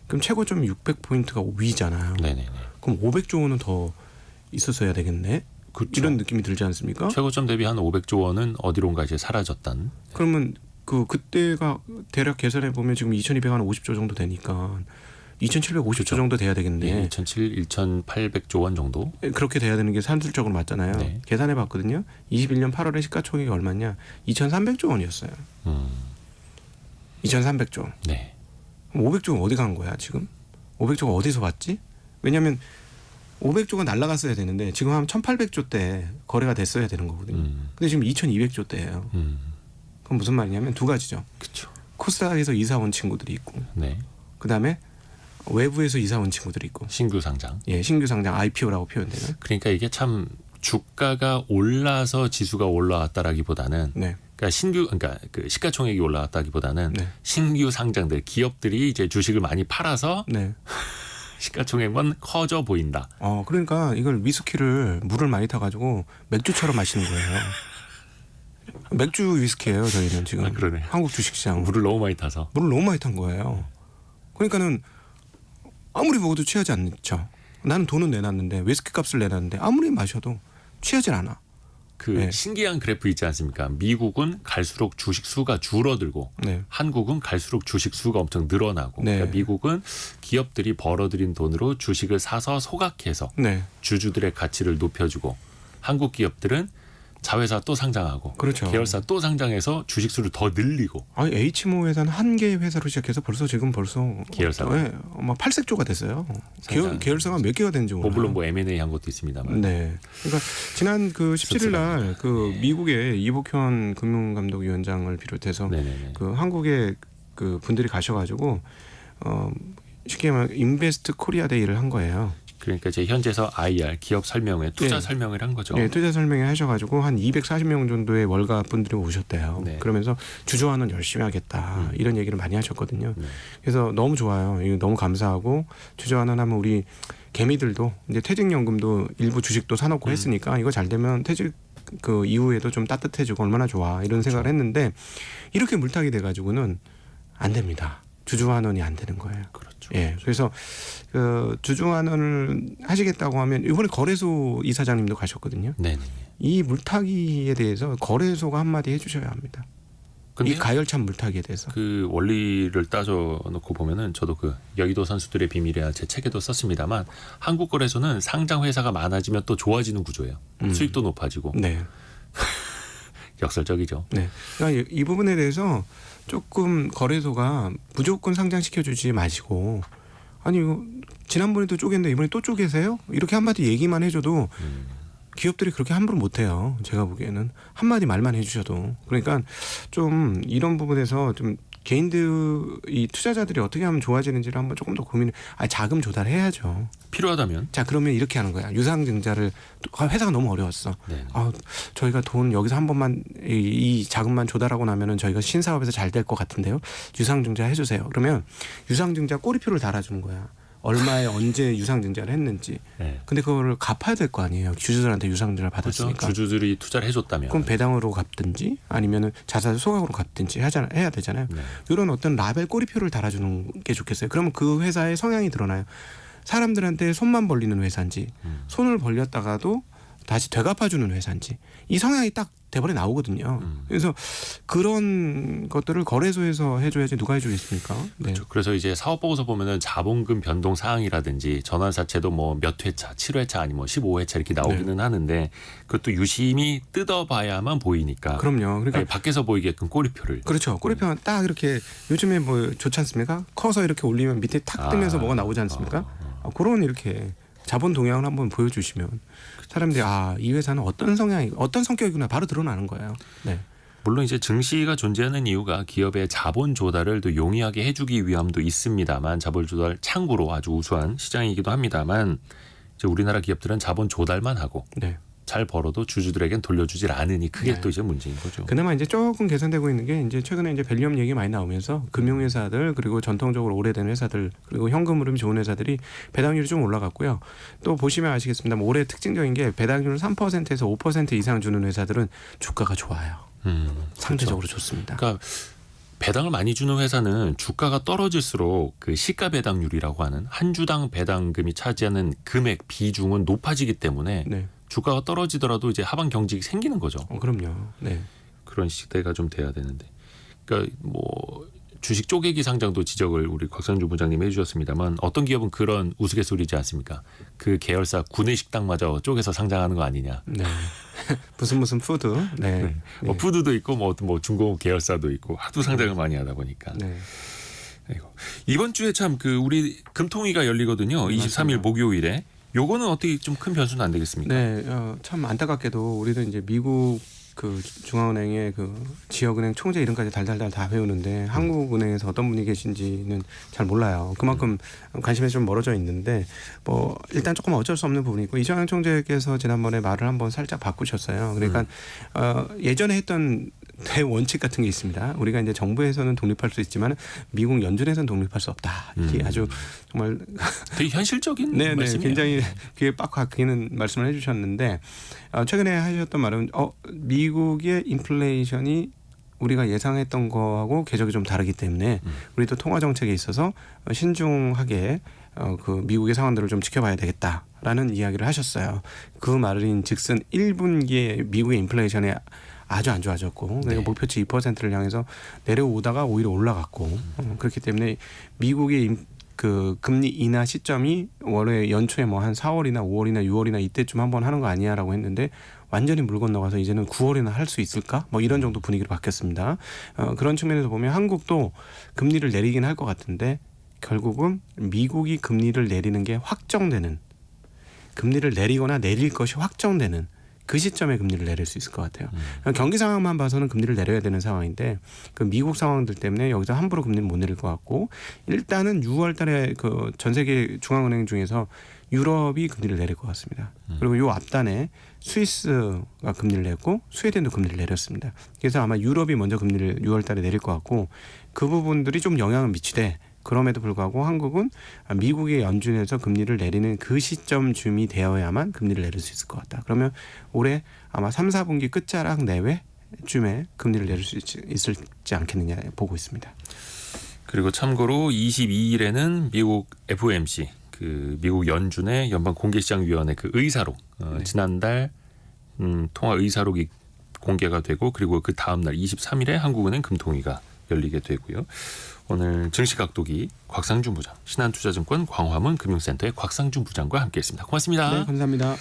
그럼 최고점 600포인트가 위잖아요. 네네네. 그럼 500조 원은 더 있었어야 되겠네. 그렇죠. 이런 느낌이 들지 않습니까? 최고점 대비 한 500조 원은 어디론가 이제 사라졌단. 그러면 그때가 대략 계산해 보면 지금 2,250조 정도 되니까 2,750조 그렇죠. 정도 돼야 되겠네. 네, 1,800조 원 정도. 그렇게 돼야 되는 게 산술적으로 맞잖아요. 네. 계산해 봤거든요. 21년 8월에 시가총액이 얼마냐? 2,300조 원이었어요. 2,300조. 네. 그럼 500조가 어디 간 거야 지금? 500조가 어디서 왔지? 왜냐하면 500조가 날라갔어야 되는데 지금 한 1,800조 대 거래가 됐어야 되는 거거든요. 근데 지금 2,200조 대예요. 그럼 무슨 말이냐면 두 가지죠. 그렇죠. 코스닥에서 이사 온 친구들이 있고, 네. 그다음에 외부에서 이사 온 친구들이 있고, 신규 상장. 예, 신규 상장 IPO라고 표현되는. 그러니까 이게 참 주가가 올라서 지수가 올라왔다라기보다는 그러니까 그 시가총액이 올라왔다기보다는 신규 상장들 기업들이 이제 주식을 많이 팔아서 시가총액만 커져 보인다. 그러니까 이걸 위스키를 물을 많이 타가지고 맥주처럼 마시는 거예요. 맥주 위스키예요 저희는 지금. 그러네. 한국 주식시장 물을 너무 많이 타서. 물을 너무 많이 탄 거예요. 그러니까는 아무리 먹어도 취하지 않죠. 나는 돈은 내놨는데 위스키 값을 내놨는데 아무리 마셔도 취하질 않아. 신기한 그래프 있지 않습니까? 미국은 갈수록 주식 수가 줄어들고 한국은 갈수록 주식 수가 엄청 늘어나고 그러니까 미국은 기업들이 벌어들인 돈으로 주식을 사서 소각해서 주주들의 가치를 높여주고 한국 기업들은 자회사 또 상장하고 계열사 또 상장해서 주식 수를 더 늘리고. 아니 H모 회사는 한 개의 회사로 시작해서 벌써 계열사가 막 8색조가 됐어요. 계열사가 몇 개가 되는지 몰라요. 물론 M&A 한 것도 있습니다만. 네. 그러니까 지난 17일 날 미국의 이복현 금융감독위원장을 비롯해서 그 한국의 그 분들이 가셔가지고 쉽게 말하면 인베스트 코리아 데이를 한 거예요. 그러니까 이제 현재서 IR 기업 설명회 투자 설명을 한 거죠. 네, 투자 설명회 하셔가지고 한 240명 정도의 월가 분들이 오셨대요. 그러면서 주주환원 열심히 하겠다 이런 얘기를 많이 하셨거든요. 그래서 너무 좋아요. 이거 너무 감사하고 주주환원하면 우리 개미들도 이제 퇴직연금도 일부 주식도 사놓고 했으니까 이거 잘 되면 퇴직 그 이후에도 좀 따뜻해지고 얼마나 좋아 이런 생각을 했는데 이렇게 물타기 돼가지고는 안 됩니다. 주주환원이 안 되는 거예요. 그렇죠. 예, 그래서 그 주주환원을 하시겠다고 하면 이번에 거래소 이사장님도 가셨거든요. 이 물타기에 대해서 거래소가 한마디 해주셔야 합니다. 이 가열찬 물타기에 대해서. 그 원리를 따져놓고 보면은 저도 그 여의도 선수들의 비밀이라 제 책에도 썼습니다만 한국 거래소는 상장 회사가 많아지면 또 좋아지는 구조예요. 수익도 높아지고. 역설적이죠. 그러니까 이 부분에 대해서 조금 거래소가 무조건 상장시켜주지 마시고 아니 이거 지난번에도 쪼갰는데 이번에 또 쪼개세요? 이렇게 한마디 얘기만 해줘도 기업들이 그렇게 함부로 못해요. 제가 보기에는 한마디 말만 해주셔도. 그러니까 좀 이런 부분에서 좀 개인들 이 투자자들이 어떻게 하면 좋아지는지를 한번 조금 더 고민을. 자금 조달해야죠. 필요하다면. 자 그러면 이렇게 하는 거야. 유상증자를 회사가 너무 어려웠어. 네. 저희가 돈 여기서 한 번만 이 자금만 조달하고 나면은 저희가 신사업에서 잘 될 것 같은데요. 유상증자 해주세요. 그러면 유상증자 꼬리표를 달아주는 거야. 얼마에 언제 유상증자를 했는지. 네. 근데 그거를 갚아야 될 거 아니에요. 주주들한테 유상증자를 받았으니까. 그렇죠. 주주들이 투자를 해줬다면. 그럼 배당으로 갚든지 아니면은 자산 소각으로 갚든지 해야 되잖아요. 네. 이런 어떤 라벨 꼬리표를 달아주는 게 좋겠어요. 그러면 그 회사의 성향이 드러나요. 사람들한테 손만 벌리는 회사인지 손을 벌렸다가도 다시 되갚아주는 회사인지 이 성향이 딱 대본에 나오거든요. 그래서 그런 것들을 거래소에서 해줘야지 누가 해주겠습니까? 네. 그렇죠. 그래서 이제 사업 보고서 보면은 자본금 변동 사항이라든지 전환사채도 뭐 몇 회차, 7회차 아니면 뭐 15회차 이렇게 나오기는 하는데 그것도 유심히 뜯어봐야만 보이니까. 그럼요. 그러니까 밖에서 보이게끔 꼬리표를. 그렇죠. 꼬리표가 딱 이렇게 요즘에 뭐 좋지 않습니까? 커서 이렇게 올리면 밑에 탁 뜨면서 뭐가 나오지 않습니까? 그런 이렇게 자본 동향을 한번 보여주시면 사람들이 이 회사는 어떤 성향이 어떤 성격이구나 바로 드러나는 거예요. 네. 물론 이제 증시가 존재하는 이유가 기업의 자본 조달을 더 용이하게 해주기 위함도 있습니다만 자본 조달 창구로 아주 우수한 시장이기도 합니다만 이제 우리나라 기업들은 자본 조달만 하고 네. 잘 벌어도 주주들에겐 돌려주질 않으니 그게 네. 또 이제 문제인 거죠. 그나마 이제 조금 개선되고 있는 게 이제 최근에 이제 밸류업 얘기 많이 나오면서 금융회사들 그리고 전통적으로 오래된 회사들 그리고 현금 흐름이 좋은 회사들이 배당률이 좀 올라갔고요. 또 보시면 아시겠습니다만 올해 특징적인 게 배당률 3%에서 5% 이상 주는 회사들은 주가가 좋아요. 상대적으로 그렇죠. 좋습니다. 그러니까 배당을 많이 주는 회사는 주가가 떨어질수록 그 시가 배당률이라고 하는 한 주당 배당금이 차지하는 금액 비중은 높아지기 때문에 네. 주가가 떨어지더라도 이제 하방 경직이 생기는 거죠. 그럼요. 네. 그런 시대가 좀 돼야 되는데. 그러니까 뭐 주식 쪼개기 상장도 지적을 우리 곽상주 부장님이 해주셨습니다만 어떤 기업은 그런 우스갯소리지 않습니까? 그 계열사 구내식당마저 쪼개서 상장하는 거 아니냐. 네. 무슨 푸드. 네. 네. 뭐 푸드도 있고 뭐 중고 계열사도 있고 하도 상장을 많이 하다 보니까. 네. 아이고. 이번 주에 참 그 우리 금통위가 열리거든요. 23일 목요일에. 요거는 어떻게 좀 큰 변수는 안 되겠습니까? 네, 참 안타깝게도 우리는 이제 미국 그 중앙은행의 그 지역은행 총재 이름까지 달달달 다 배우는데 한국은행에서 어떤 분이 계신지는 잘 몰라요. 그만큼 관심이 좀 멀어져 있는데 뭐 일단 조금 어쩔 수 없는 부분이 있고 이정현 총재께서 지난번에 말을 한번 살짝 바꾸셨어요. 그러니까 예전에 했던 대원칙 같은 게 있습니다. 우리가 이제 정부에서는 독립할 수 있지만 미국 연준에서는 독립할 수 없다. 이게 아주 정말 되게 현실적인 네, 말씀이에요. 굉장히 귀에 빡 박히는 말씀을 해주셨는데 최근에 하셨던 말은 미국의 인플레이션이 우리가 예상했던 거하고 궤적이 좀 다르기 때문에 우리도 통화 정책에 있어서 신중하게 그 미국의 상황들을 좀 지켜봐야 되겠다라는 이야기를 하셨어요. 그 말인즉슨 1분기에 미국의 인플레이션이 아주 안 좋아졌고 그러니까 목표치 2%를 향해서 내려오다가 오히려 올라갔고 그렇기 때문에 미국의 그 금리 인하 시점이 원래 연초에 뭐 한 4월이나 5월이나 6월이나 이때쯤 한번 하는 거 아니야라고 했는데 완전히 물 건너가서 이제는 9월에나 할 수 있을까? 뭐 이런 정도 분위기로 바뀌었습니다. 그런 측면에서 보면 한국도 금리를 내리긴 할 것 같은데 결국은 미국이 금리를 내리는 게 확정되는 금리를 내리거나 내릴 것이 확정되는 그 시점에 금리를 내릴 수 있을 것 같아요. 경기 상황만 봐서는 금리를 내려야 되는 상황인데 그 미국 상황들 때문에 여기서 함부로 금리를 못 내릴 것 같고 일단은 6월 달에 그 전 세계 중앙은행 중에서 유럽이 금리를 내릴 것 같습니다. 그리고 요 앞단에 스위스가 금리를 냈고 스웨덴도 금리를 내렸습니다. 그래서 아마 유럽이 먼저 금리를 6월 달에 내릴 것 같고 그 부분들이 좀 영향을 미치되 그럼에도 불구하고 한국은 미국의 연준에서 금리를 내리는 그 시점쯤이 되어야만 금리를 내릴 수 있을 것 같다. 그러면 올해 아마 3, 4분기 끝자락 내외쯤에 금리를 내릴 수 있을지 않겠느냐 보고 있습니다. 그리고 참고로 22일에는 미국 FOMC 그 미국 연준의 연방공개시장위원회 그 의사록 지난달 통화 의사록이 공개가 되고 그리고 그 다음 날 23일에 한국은행 금통위가 열리게 되고요. 오늘 증시각도기 곽상준 부장, 신한투자증권 광화문 금융센터의 곽상준 부장과 함께했습니다. 고맙습니다. 네, 감사합니다.